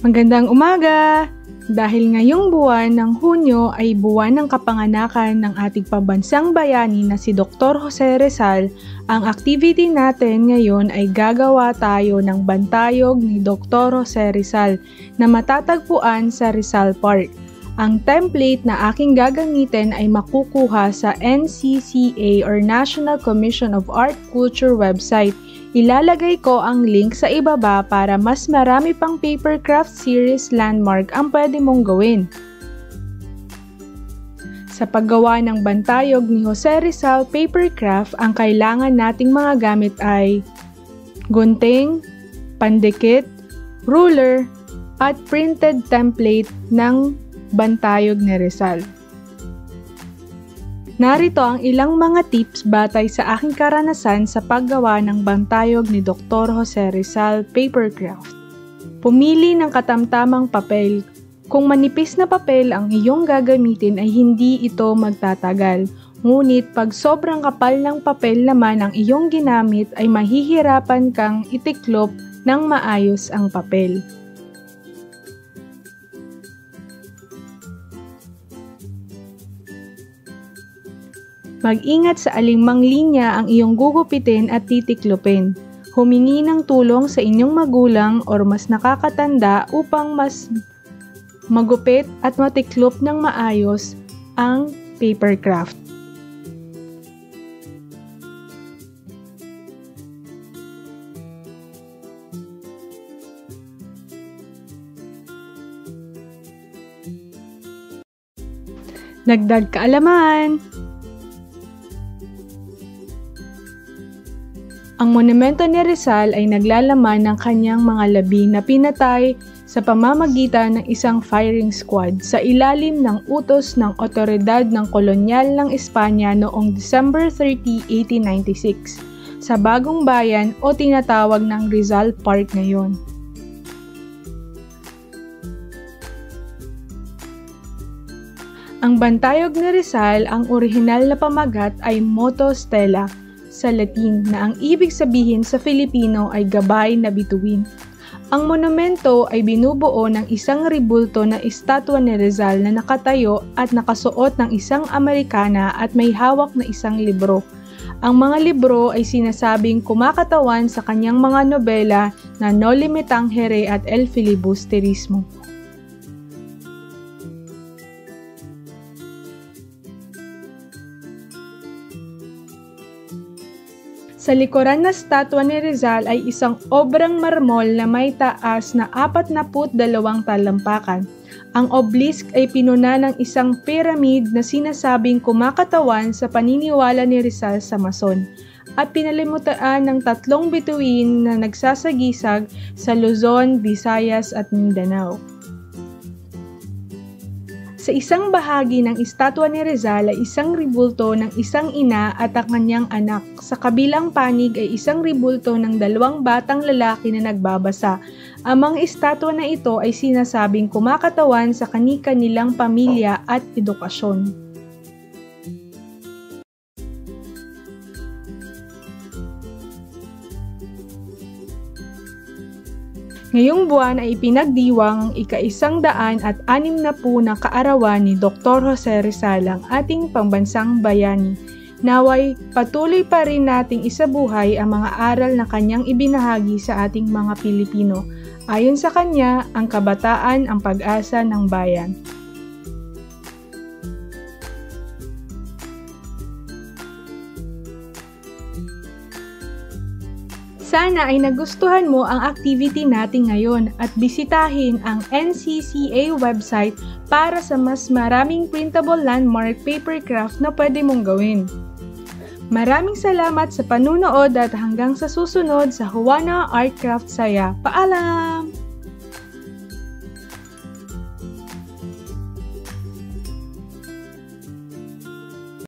Magandang umaga! Dahil ngayong buwan ng Hunyo ay buwan ng kapanganakan ng ating pambansang bayani na si Dr. Jose Rizal, ang activity natin ngayon ay gagawa tayo ng bantayog ni Dr. Jose Rizal na matatagpuan sa Rizal Park. Ang template na aking gagamitin ay makukuha sa NCCA or National Commission of Art Culture website. Ilalagay ko ang link sa ibaba para mas marami pang papercraft series landmark ang pwede mong gawin. Sa paggawa ng bantayog ni Jose Rizal papercraft, ang kailangan nating mga gamit ay gunting, pandikit, ruler, at printed template ng bantayog ni Rizal. Narito ang ilang mga tips batay sa aking karanasan sa paggawa ng bantayog ni Dr. Jose Rizal papercraft. Pumili ng katamtamang papel. Kung manipis na papel ang iyong gagamitin ay hindi ito magtatagal. Ngunit pag sobrang kapal ng papel naman ang iyong ginamit ay mahihirapan kang itiklop ng maayos ang papel. Mag-ingat sa alinmang linya ang iyong gugupitin at titiklopin. Humingi ng tulong sa inyong magulang o mas nakakatanda upang mas magupit at matiklop ng maayos ang papercraft. Dagdag kaalaman! Ang monumento ni Rizal ay naglalaman ng kanyang mga labi na pinatay sa pamamagitan ng isang firing squad sa ilalim ng utos ng otoridad ng kolonyal ng Espanya noong December 30, 1896 sa Bagong Bayan o tinatawag ng Rizal Park ngayon. Ang bantayog ni Rizal, ang orihinal na pamagat ay Moto Stella sa Latin na ang ibig sabihin sa Filipino ay gabay na bituin. Ang monumento ay binubuo ng isang ribulto na estatwa ni Rizal na nakatayo at nakasuot ng isang Amerikana at may hawak na isang libro. Ang mga libro ay sinasabing kumakatawan sa kanyang mga nobela na Noli Me Tangere at El Filibusterismo. Sa likuran na statwa ni Rizal ay isang obrang marmol na may taas na 42 talampakan. Ang obelisk ay pinuna ng isang pyramid na sinasabing kumakatawan sa paniniwala ni Rizal sa Mason at pinalimutaan ng 3 bituin na nagsasagisag sa Luzon, Visayas at Mindanao. Sa isang bahagi ng estatwa ni Rizal ay isang ribulto ng isang ina at ang kanyang anak. Sa kabilang panig ay isang ribulto ng 2 batang lalaki na nagbabasa. Ang mga estatwa na ito ay sinasabing kumakatawan sa kani-kanilang pamilya at edukasyon. Ngayong buwan ay ipinagdiwang ang ika-160 na kaarawan ni Dr. Jose Rizal, ang ating pambansang bayani. Naway patuloy pa rin nating isabuhay ang mga aral na kanyang ibinahagi sa ating mga Pilipino. Ayon sa kanya, ang kabataan ang pag-asa ng bayan. Sana ay nagustuhan mo ang activity natin ngayon at bisitahin ang NCCA website para sa mas maraming printable landmark papercraft na pwede mong gawin. Maraming salamat sa panunood at hanggang sa susunod sa Juana Art Craft Saya. Paalam!